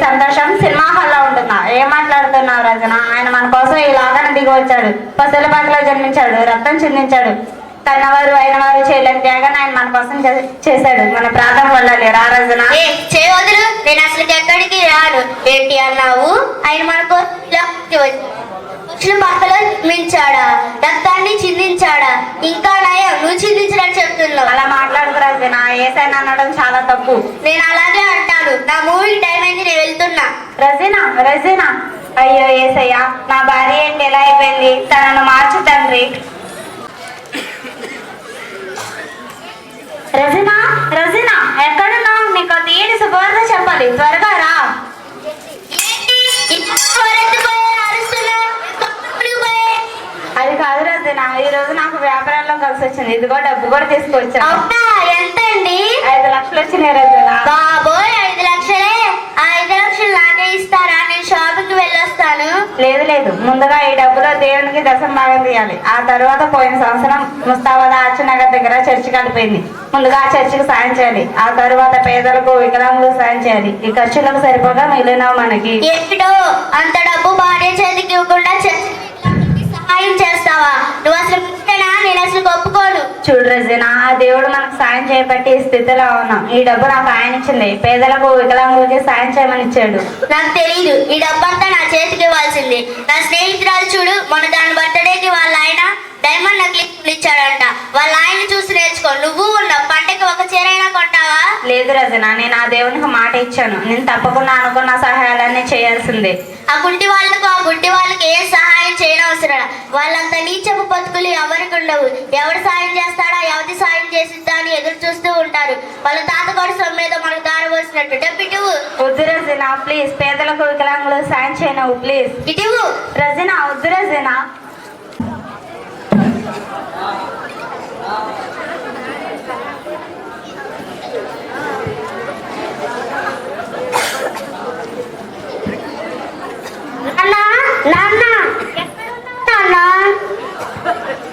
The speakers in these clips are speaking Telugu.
సంతోషం సినిమా హాల్లో ఉంటుందా? ఏం మాట్లాడుతున్నావు రచన? ఆయన మన కోసం ఈ లోకాన్ని దిగి వచ్చాడు. పసుల పాకలో జన్మించాడు, రక్తం చిందించాడు. కన్నవారు అయిన వారు చేయలేని త్యాగాన్ని ఆయన మన కోసం చేశాడు. మన ప్రార్థన వల్ల రా రచన. చేయవదులు, నేను అసలు ఎక్కడికి రాను. ఏంటి అన్నావు? ఆయన మనకు పక్కలో మించాడా, రక్తాన్ని చిందించాడా? ఇంకా నయం, నువ్వు చిందించినట్టు చెప్తున్నావు. అలా మాట్లాడుకు రచన. ఏసైనా అనడం చాలా తప్పు. నేను అలాగే అంటాను. నా మూవీకి టైం అయింది, నేను వెళ్తున్నా. రజీనా, రజీనా, అయ్యో ఏసయ్యా, నా భార్య ఏంటి ఎలా అయిపోయింది? తనను మార్చు తండ్రి. రజీనా, రజీనా, ఎక్కడున్నావు? నీకు తీయని శుభవార్త చెప్పాలి, త్వరగా రా. అది కాదు రజీనా, ఈ రోజు నాకు వ్యాపారంలో కలిసి వచ్చింది. ఇదిగో డబ్బు కూడా తీసుకొచ్చా. ఎంత అండి? 5 లక్షలు వచ్చినాయి రజీనా. బాబోయ్, 5 లక్షలే? 5 లక్షలు నాకే ఇస్తారా? నేను షాపింగ్ వెళ్ళొస్తాను. లేదు లేదు, ముందుగా ఈ డబ్బులో దేవునికి దశం భాగం తీయాలి. ఆ తర్వాత పోయిన సంవత్సరం ముస్తాబాద్ ఆర్చినగర్ దగ్గర చర్చి కలిపోయింది. ముందుగా ఆ చర్చికి సాయం చేయాలి. ఆ తరువాత పేదలకు, వికలాంగులకు సాయం చేయాలి. ఈ ఖర్చులకు సరిపోగా మిగిలినవి మనకి. ఎక్కడో అంత డబ్బు భార్య చేతికి ఇవ్వకుండా సహాయం చేస్తావా? నువ్వు అసలు నేను అసలు ఒప్పుకోను. చూడు రజీనా, ఆ దేవుడు మనకు సాయం చేయబట్టి ఈ స్థితిలో ఉన్నాం. ఈ డబ్బు నాకు ఆయన ఇచ్చింది. పేదలకు, వికలాంగులకి సాయం చేయమని ఇచ్చాడు. నాకు తెలీదు. ఈ డబ్బంతా నా చేతికి ఇవ్వాల్సింది. నా స్నేహితురాలు చూడు, మొన్న దాని బర్త్డేకి వాళ్ళ ఆయన డైమండ్ నెక్లెస్ ఇచ్చాడంట. వాళ్ళ ఆయన చూసి నేర్చుకో. నువ్వు ఉన్నావు, పంటకి ఒక చీరైనా కొంటావా? లేదు రజన, నేను ఆ దేవునికి మాట ఇచ్చాను. నేను తప్పకుండా అనుకున్న సహాయాలన్నీ చేయాల్సిందే. ఆ గుడ్డి వాళ్ళకి ఏ సహాయం చేయనవసరం. వాళ్ళంతా నీచపు బతుకులు ఎవరికి ఉండవు. ఎవరు సాయం చేస్తాడా, ఎవరి సాయం చేసిద్దా అని ఎదురు చూస్తూ ఉంటారు. వాళ్ళ తాతగారు సొమ్మేదో మనకు దారి పోసినట్టు. డబ్బిటువు. వద్దు రజన, ప్లీజ్. పేదలకు, వికలాంగులకు సాయం చేయను ప్లీజ్. ఇటువు రజన, వద్దు రజన.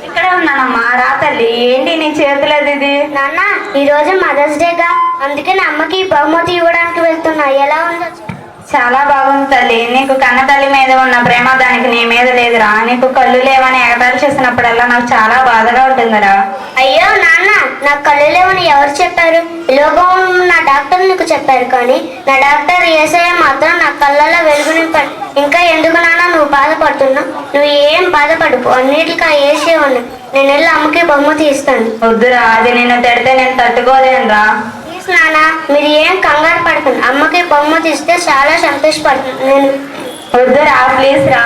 ఇక్కడే ఉన్నానమ్మా. రా తల్లి. ఏంటి నీ చేతులేదు ఇది? నాన్న, ఈ రోజు మదర్స్ డేగా, అందుకే నా అమ్మకి బహుమతి ఇవ్వడానికి వెళ్తున్నా. ఎలా ఉందో? చాలా బాగుంది తల్లి. నీకు కన్న తల్లి మీద ఉన్న ప్రేమ దానికి నీ మీద లేదురా. నీకు కళ్ళు లేవని ఎగతాళి చేసినప్పుడల్లా నాకు చాలా బాధగా ఉంటుందిరా. అయ్యో నాన్న, నాకు కళ్ళు లేవని ఎవరు చెప్పారు? లోకం నా డాక్టర్ నీకు చెప్పారు, కానీ నా డాక్టర్ యేసయ్య మాత్రం నా కళ్ళలో వెలుగు నింపాడు. ఇంకా ఎందుకు నాన్న నువ్వు బాధపడుతున్నావు? నువ్వు ఏం బాధపడుపు, అన్నిటికీ ఆ యేసయ్య ఉన్నాయి. నేను వెళ్ళి అమ్మకి బహుమతి ఇస్తాను. వద్దురా, అది నిన్ను తిడితే నేను తట్టుకోలేనురా. నాన్న, మీరు ఏం కంగారు పడకండి. అమ్మకి బహుమతి ఇస్తే చాలా సంతోషపడుతుంది నేను. వద్దురా, ప్లీజ్ రా.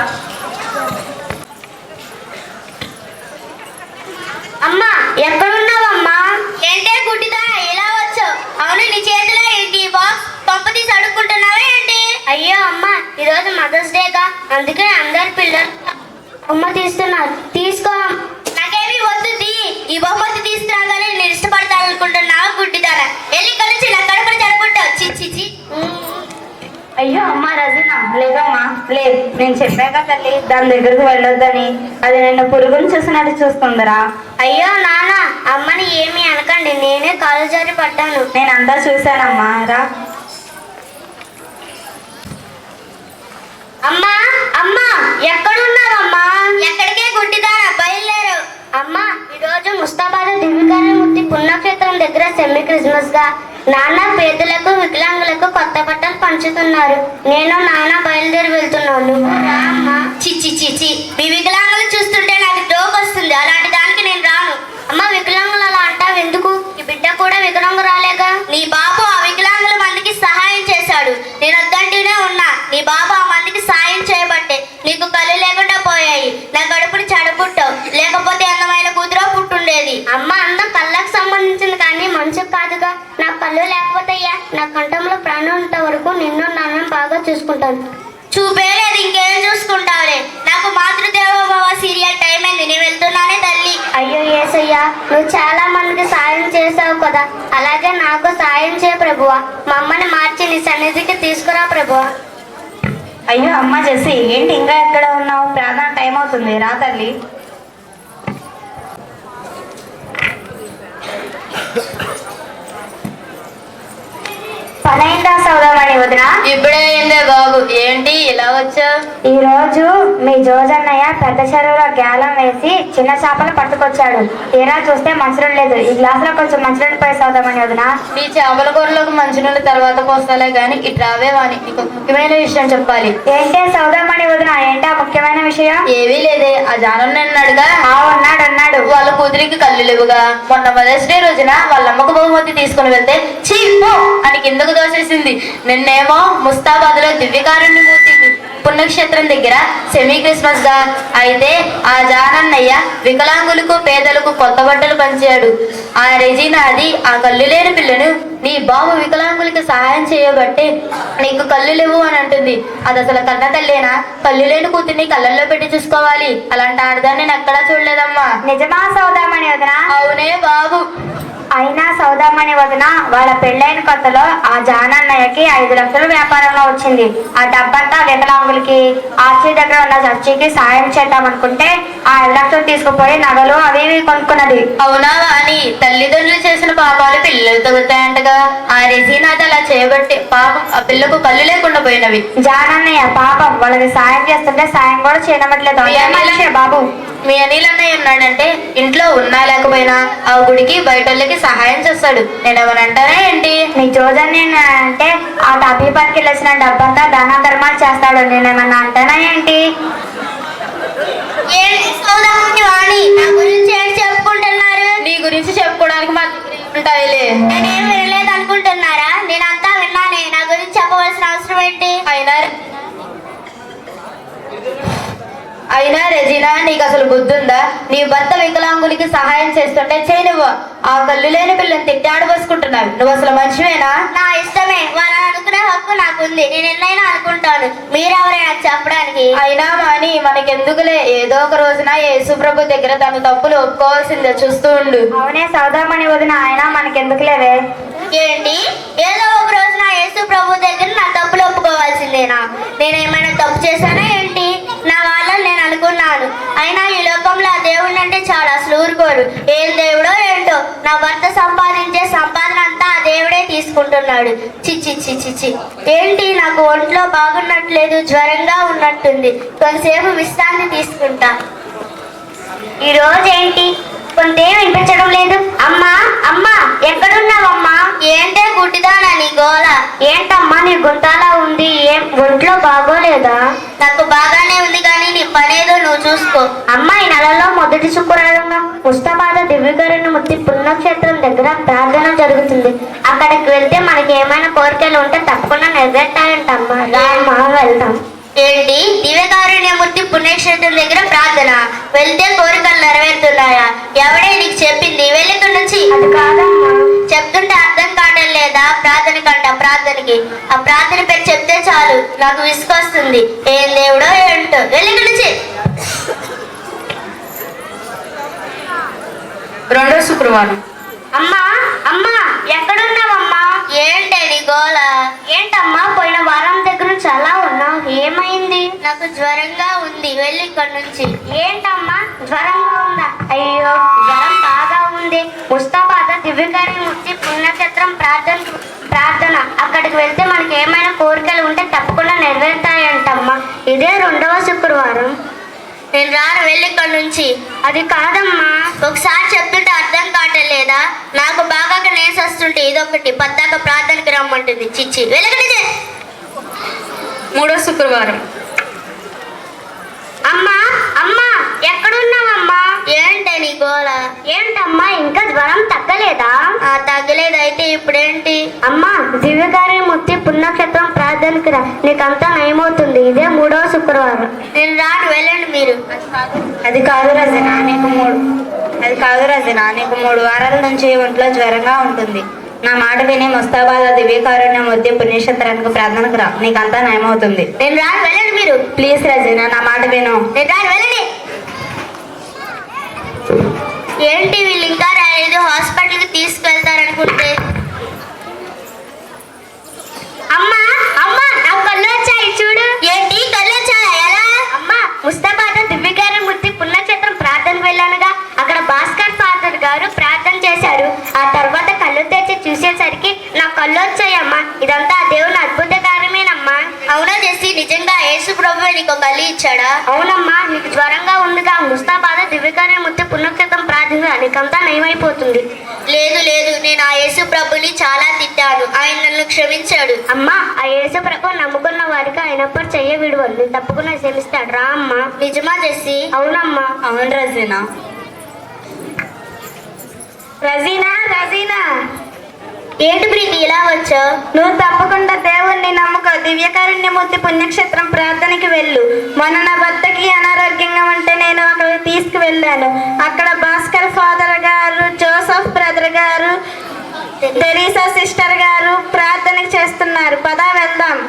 అమ్మా, ఎక్కడున్నావమ్మా? ఏంటే గుడ్డిదా, ఎలా వచ్చావు? అవును, నీ చేతిలో ఏంటి? బాక్స్ పంపతీసి అడుక్కుంటున్నావా ఏంటి? అయ్యో అమ్మా, ఈరోజు మదర్స్ డేగా, అందుకే అందరు పిల్లలు బహుమతి ఇస్తున్నారు. తీసుకో. నాకేమీ వద్దు. ఈ బహుమతి తీసుకురాగానే నేను ఇష్టపడతాను అనుకుంటున్నావా గుడ్డిదానా? వెళ్ళి కలిసి నా కడుపును జరుపుకుంటావు. చిచ్చి. అయ్యో అమ్మా రజీనా, లేదమ్మా, లేదు. నేను చెప్పాక తల్లి, దాని దగ్గరకు వెళ్ళొద్దని. అది నిన్ను పురుగుని చూసినట్టు చూస్తుందిరా. అయ్యో నాన్న, అమ్మని ఏమీ అనకండి. నేనే కాలు జారి పడ్డాను. నేనంతా చూశానమ్మా. రా. అమ్మా, అమ్మా, ఎక్కడున్నావమ్మా? ఎక్కడికే గుడ్డిదానా, బయలుదేరు. అమ్మా, ఈరోజు ముస్తాబాద్ దివ్యకార్యమూర్తి పుణ్యక్షేత్రం దగ్గర సెమీ క్రిస్మస్ గా నాన్న పేదలకు, వికలాంగులకు కొత్త బట్టలు పంచుతున్నారు. నేను నాన్న బయలుదేరి వెళ్తున్నాను. చిచ్చి, మీ వికలాంగులు చూస్తుంటే నాకు డోక్ వస్తుంది. అలాంటి దానికి నేను రాను. అమ్మ, వికలాంగులు అలా అంటావు ఎందుకు? ఈ బిడ్డ కూడా వికలాంగురాలేగా. నీ బాబు ఆ వికలాంగుల మందికి సహాయం చేశాడు. నేను వద్దంటూనే ఉన్నా. నీ బాబు ఆ మందికి సాయం చేయబట్టే నీకు కళ్ళు లేకుండా పోయాయి. నా గడుపుని చెడపుట్టావు. లేకపోతే అందమైన కూతురో పుట్టుండేది. అమ్మ, అందం కళ్ళకు సంబంధించింది కానీ మనసుకు కాదుగా. నా కళ్ళు లేకపోతేయ్యా, నా కంఠంలో ప్రాణం ఉన్నంత వరకు నిన్ను నాన్న బాగా చూసుకుంటాను. చూపేలేదు, ఇంకేం చూసుకుంటావులే. నాకు మాతృదేవోభవ సీరియల్ టైం అయింది. నేను వెళ్తున్నానే తల్లి. అయ్యో యేసయ్యా, నువ్వు చాలా మందికి సాయం చేసావు కదా, అలాగే నాకు సాయం చేయ ప్రభువా. మా అమ్మని మార్చి నీ సన్నిధికి తీసుకురా ప్రభువా. అయ్యో అమ్మ జెస్సీ, ఏంటి ఇంకా ఎక్కడ ఉన్నావు? ప్రార్థన టైం అవుతుంది, రా తల్లి. పనైందా సోదరమణి? సౌదామణి వదిన. ఇప్పుడే అయిందే బాబు, ఏంటి ఇలా వచ్చా? ఈ రోజు మీ జోజన్నయ్య పెద్ద చెరువులో గ్యాలం వేసి చిన్న చేపలు పట్టుకొచ్చాడు. తీరా చూస్తే మంచినీళ్ళు లేదు. ఈ గ్లాసులో కొంచెం మంచినీళ్ళు పోయి సౌదామణి వదిన. నీ చేపల కూరలోకి మంచినీళ్ళు తర్వాత పోస్తాలే గాని ఇటు రావే వాణి, నీకు ముఖ్యమైన విషయం చెప్పాలి. ఏంటే సౌదామణి వదిన, ఏంటా ముఖ్యమైన విషయం? ఏవీ లేదే, ఆ జానం అన్నాడుగా. ఉన్నాడు. వాళ్ళ కూతురికి కళ్ళు లేవుగా. మొన్న మదర్స్ డే రోజున వాళ్ళ అమ్మకు బహుమతి తీసుకుని వెళ్తే చీ పో అని కిందకు దోసేసింది. నిన్నేమో ముస్తాబాద్ లో దివ్యకారుణ్ణి మూర్తి పుణ్యక్షేత్రం దగ్గర సెమీ క్రిస్మస్ గా అయితే ఆ జానన్నయ్య వికలాంగులకు పేదలకు కొత్త బట్టలు పంచాడు. ఆ రెజీనా అది ఆ కళ్ళు లేని పిల్లను నీ బాబు వికలాంగులకి సహాయం చేయబట్టే నీకు కళ్ళు లేవు అని అంటుంది. అది అసలు కన్న తల్లేనా? కళ్ళు లేని కూతుర్ని కళ్ళల్లో పెట్టి చూసుకోవాలి. అలాంటి ఆడదాన్ని నేను ఎక్కడా చూడలేదమ్మా. నిజమా సౌదామణి వదిన? అవునే బాబు. అయినా సౌదామణి వదిన, వాళ్ళ పెళ్ళైన కొత్తలో ఆ జానన్నయ్యకి 5 లక్షలు వ్యాపారంలో వచ్చింది. ఆ డబ్బంతా వికలాంగులకి ఆర్చి దగ్గర ఉన్న చర్చికి సాయం చేద్దామనుకుంటే ఆ 5 లక్షలు తీసుకుపోయి నగలు అవి ఇవి కొనుక్కున్నది. అవునా అని తల్లిదండ్రులు చేసిన పాపాలు పిల్లలు తగులుతాయంటగా. ఆ రెజీనాథ్ అలా చేయబట్టి పాపం ఆ పిల్లకు కళ్ళు లేకుండా పోయినవి. జానన్నయ్య పాపం వాళ్ళకి సాయం చేస్తుంటే సాయం కూడా చేయనట్లేదు. బాబు మీ అనిల్ అన్నయ్య ఉన్నాడంటే ఇంట్లో ఉన్నా లేకపోయినా ఆ గుడికి బయటోళ్ళకి సహాయం చేస్తాడు. నేనేమనంటారా ఏంటి? నీ జోజన్ని అంటే ఆ టపీ పనికి వెళ్ళిన డబ్బంతా దాన ధర్మాలు చేస్తాడు. నేనేమన్నా అంటానా ఏంటి? నా గురించి ఏంటి చెప్పుకుంటున్నారు? నీ గురించి చెప్పుకోవడానికి మా ఉంటాయిలే. నేనేం వినలేదు అనుకుంటున్నారా? నేనంతా విన్నానే. నా గురించి చెప్పవలసిన అవసరం ఏంటి? అయినా రెజీనా, నీకు అసలు బుద్ధుందా? నీ భర్త వికలాంగులకి సహాయం చేస్తుంటే చేయనివ్వు. ఆ కళ్ళు లేని పిల్లని తిట్టి ఆడబోసుకుంటున్నావు. నువ్వు అసలు మనిషివేనా? నా ఇష్టమే, వాళ్ళని అనుకునే హక్కు నాకుంది. నేను ఎన్నైనా అనుకుంటాను. మీరెవరైనా చెప్పడానికి? అయినా మాని మనకెందుకులే, ఏదో ఒక రోజున యేసుప్రభు దగ్గర తన తప్పులు ఒప్పుకోవాల్సిందే. చూస్తూ ఉండు. అవునే సౌదామణి వదిన, అయినా మనకెందుకులేవే? ఏంటి? ఏదో ఒక రోజు నా యేసు ప్రభు దగ్గర నా తప్పులు ఒప్పుకోవాల్సిందేనా? నేనేమైనా తప్పు చేశానా ఏంటి? నా వాళ్ళని నేను అనుకున్నాను. అయినా ఈ లోకంలో ఆ దేవుడిని అంటే చాలా అసలు ఊరుకోరు. ఏం దేవుడో ఏంటో, నా భర్త సంపాదించే సంపాదన అంతా ఆ దేవుడే తీసుకుంటున్నాడు. చిచ్చి చిచ్చి. ఏంటి, నాకు ఒంట్లో బాగున్నట్లేదు, జ్వరంగా ఉన్నట్టుంది. కొంతసేపు విశ్రాంతి తీసుకుంటా. ఈ రోజు ఏంటి కొంతేం వినిపించడం లేదు? అమ్మా అమ్మా, ఎక్కడున్నావమ్మా? ఏంటే గుడ్డిదానా నీ గోల? ఏంటమ్మా నీ గుంతాలా ఉంది? ఏం ఒంట్లో బాగోలేదా? నాకు బాగానే ఉంది కానీ నీ పనేదో నువ్వు చూసుకో. అమ్మా, ఈ నెలలో మొదటి శుక్రవారంగా ముస్తాబాద్ దివ్యకారుణ్ణి మూర్తి పుణ్యక్షేత్రం దగ్గర ప్రార్థన జరుగుతుంది. అక్కడికి వెళ్తే మనకి ఏమైనా కోరికలు ఉంటే తప్పకుండా నెరవేర్తాయంటమ్మా. రామ్మా వెళ్తాం. ఏంటి, దివ్యకారుణ్యమూర్తి పుణ్యక్షేత్రం దగ్గర ప్రార్థన? వెళ్తే కోరికలు నెరవేరుతున్నాయా? ఎవడే నీకు చెప్పింది? వెళ్ళిక్కడి నుంచి. అది కాదమ్మా. చెప్తుంటే అర్థం కావడం లేదా? ప్రార్థన కంట ప్రార్థనకి ఆ ప్రార్థన పేరు చెప్తే చాలు నాకు విసుకొస్తుంది. ఏం దేవుడో ఏంటో, వెళ్ళిక్కడి నుంచి. రెండో శుక్రవారం. అమ్మా అమ్మా, ఎక్కడున్నావమ్మా? ఏంటే నీ గోల? ఏంటమ్మా, పోయిన వారం దగ్గర చాలా ఉన్నావు, ఏమైంది? నాకు జ్వరంగా ఉంది, వెళ్ళి ఇక్కడ నుంచి. ఏంటమ్మా జ్వరంగా ఉందా? అయ్యో, జ్వరం బాగా ఉంది. ముస్తాబాద్ దివ్యకారుణ్ణి పుణ్యక్షేత్రం ప్రార్థన అక్కడికి వెళ్తే మనకి ఏమైనా కోరికలు ఉంటే తప్పకుండా నెరవేరుతాయంటమ్మా. ఇదే రెండవ శుక్రవారం. నేను రాను, వెళ్ళి ఇక్కడ నుంచి. అది కాదమ్మా, ఒకసారి చెప్తుంటే అర్థం కావట్లేదా? నాకు బాగా నేసి వస్తుంటే ఇదొకటి పద్దాక ప్రార్థనకి రమ్మంటుంది. చిచ్చి, వెళ్ళకండి. మూడో శుక్రవారం. అమ్మా అమ్మా, ఎక్కడున్నావమ్మా? ఏంటే నీ గోల? ఏంటమ్మా, ఇంకా జ్వరం తగ్గలేదా? తగ్గలేదైతే ఇప్పుడేంటి? అమ్మా, దివ్యకారుణ్ణి పుణ్యక్షేత్రం ప్రార్థనకి రా, నీకంతా నయమవుతుంది. ఇదే మూడవ శుక్రవారం. నేను రాను, వెళ్ళండి మీరు. అది కాదు రజన, నీకు 3 వారాల నుంచి ఒంట్లో జ్వరంగా ఉంటుంది. నా మాట విని ముస్తాబాద్ దివ్యకారుణ్యమూర్తి పుణ్యక్షేత్రానికి ప్రార్థనకు రా, నీకంతా నయమవుతుంది. నేను రాను, వెళ్ళండి మీరు. ప్లీజ్ రజన, నా మాట విను. నేను రాను, వెళ్ళండి. ఏంటి వీళ్ళు ఇంకా రాలేదు? హాస్పిటల్కి తీసుకెళ్తారనుకుంటే. అమ్మా అమ్మా, నాకు కళ్ళు వచ్చాయి చూడు. ఏంటి కళ్ళు వచ్చాయా? ఎలా? అమ్మా, ముస్తాబాద్ దివ్యకారుణ్ణి పుణ్యక్షేత్రం ప్రార్థనకు వెళ్ళానుగా, అక్కడ భాస్కర్ ఫాదర్ గారు ప్రార్థన చేశారు. ఆ తర్వాత కళ్ళు కళ్ళు తెచ్చి చూసేసరికి నా కళ్ళు వచ్చాయమ్మా. ఇదంతా దేవుని అద్భుత కార్యమేనమ్మా. అవునా జెస్సీ, నిజంగా యేసు ప్రభువే నీకు కళ్ళు ఇచ్చాడా? అవునమ్మా, నీకు జ్వరంగా ఉందిగా, ముస్తాబాద దివ్యకార్యం ముత్తి పుణ్యక్షేత్రం ప్రార్థన నీకంతా నయమైపోతుంది. లేదు లేదు, నేను ఆ యేసు ప్రభుని చాలా తిట్టాను, ఆయన నన్ను క్షమించాడు. అమ్మా, ఆ యేసు ప్రభు నమ్ముకున్న వారికి అయినప్పుడు చెయ్య విడువలు, నేను తప్పకుండా క్షమిస్తాడు. రా అమ్మా. నిజమా జెస్సీ? అవునమ్మా. అవును రజీనా. రజీనా, రజీనా, ఏంటి ప్రీతి ఇలా వచ్చావు? నువ్వు తప్పకుండా దేవుణ్ణి నమ్ముకో. దివ్యకారుణ్యమూర్తి పుణ్యక్షేత్రం ప్రార్థనకి వెళ్ళు. మొన్న నా భర్తకి అనారోగ్యంగా ఉంటే నేను అక్కడికి తీసుకువెళ్ళాను. అక్కడ భాస్కర్ ఫాదర్ గారు, జోసఫ్ బ్రదర్ గారు, తెరీసా సిస్టర్ గారు ప్రార్థనకి చేస్తున్నారు. పదా వెళ్దాం.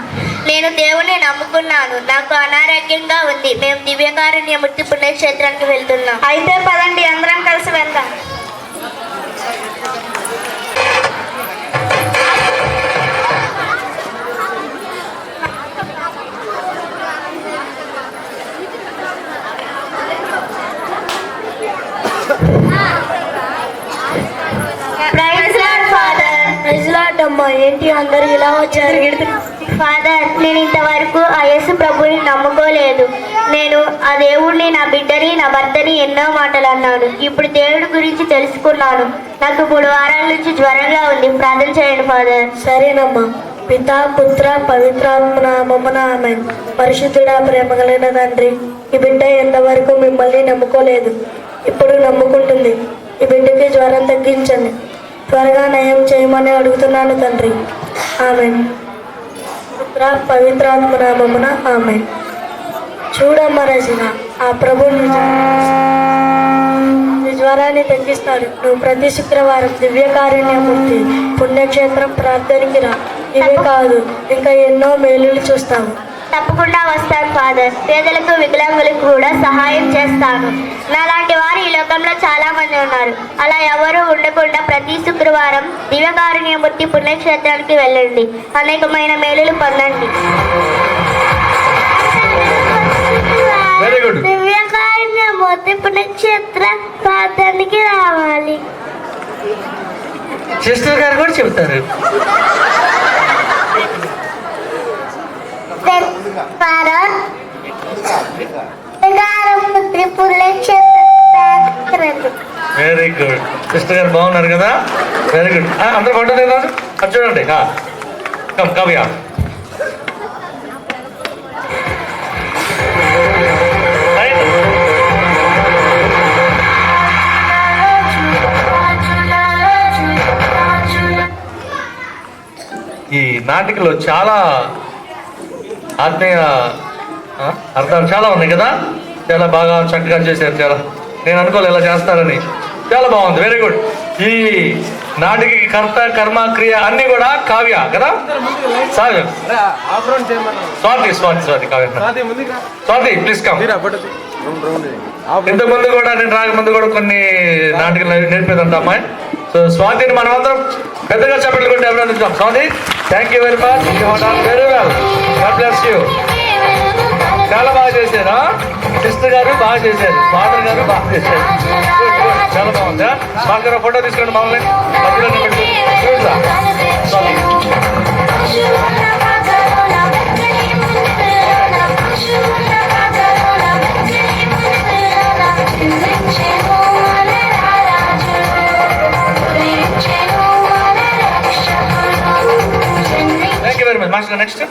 నేను దేవుని నమ్ముకున్నాను, నాకు అనారోగ్యంగా ఉంది. మేము దివ్యకారుణ్యమూర్తి పుణ్యక్షేత్రానికి వెళ్తున్నాం. అయితే పదండి, అందరం కలిసి వెళ్దాం. అమ్మా, ఏంటి అందరూ ఇలా వచ్చారు? ఫాదర్, నేను ఇంతవరకు ఆ యేసు ప్రభుని నమ్ముకోలేదు. నేను ఆ దేవుడిని, నా బిడ్డని, నా భర్తని ఎన్నో మాటలు అన్నాను. ఇప్పుడు దేవుడి గురించి తెలుసుకున్నాను. నాకు 3 వారాల నుంచి జ్వరంగా ఉంది. ప్రార్థన చేయండి ఫాదర్. సరేనమ్మా. పిత, పుత్ర, పవిత్రాత్మ నామమున ఆమేన్. పరిశుద్ధుడా, ప్రేమ కలిగిన తండ్రి, ఈ బిడ్డ ఎంతవరకు మిమ్మల్ని నమ్ముకోలేదు, ఇప్పుడు నమ్ముకుంటుంది. ఈ బిడ్డకి జ్వరం తగ్గించండి, త్వరగా నయం చేయమని అడుగుతున్నాను తండ్రి. ఆమేన్. పుత్ర, పవిత్రాత్మ నామమున ఆమేన్. చూడమ్మ రచన, ఆ ప్రభు నీ జ్వరాన్ని తగ్గిస్తాడు. నువ్వు ప్రతి శుక్రవారం దివ్యకారుణ్యమూర్తి పుణ్యక్షేత్రం ప్రార్థనకి రా. ఇవే కాదు, ఇంకా ఎన్నో మేలులు చూస్తావు. తప్పకుండా వస్తాను ఫాదర్. పేదలకు, వికలాంగులకు కూడా సహాయం చేస్తాను. నాలాంటి వారు ఈ లోకంలో చాలా మంది ఉన్నారు. అలా ఎవరు ఉండకుండా ప్రతి శుక్రవారం దివ్యకారుణ్యమూర్తి పుణ్యక్షేత్రానికి వెళ్ళండి. అనేకమైన మేలులు పొందండి. Very good. దివ్యకారుణ్యమూర్తి పుణ్యక్షేత్ర ప్రార్థనకి రావాలి. సిస్టర్ గారు కూడా చెప్తారు. Very good. సిస్టర్ గారు బాగున్నారు కదా? Very good. అందరూ ఫోటో దిగుతారు. అది చూడండి. కమ్ కవ్య. ఈ నాటికలో చాలా ఆత్మీయ అర్థాలు చాలా ఉన్నాయి కదా. చాలా బాగా చక్కగా చేశారు. చాలా నేను అనుకోలేదు ఇలా చేస్తారని. చాలా బాగుంది. Very good. ఈ నాటికి కర్త, కర్మ, క్రియ అన్ని కూడా కావ్య కదా. స్వాతి స్వాతి స్వాతి కావ్య. Swathi please come. ఇంతకు ముందు కూడా, నేను రాకముందు కూడా కొన్ని నాటికలు నేర్పేదంట అమ్మాయి. సో స్వాతిని మనం అందరం పెద్దగా చెప్పట్లు కొట్టి అభినందించాం. Swathi, thank you very much. Very well. God bless you. చాలా బాగా చేశారు. సిస్టర్ గారు బాగా చేశారు, ఫాదర్ గారు బాగా చేశారు. చాలా బాగుంది. ఫాదర్ గారు ఫోటో తీసుకోండి మమ్మల్ని. Thank you very much. Master next.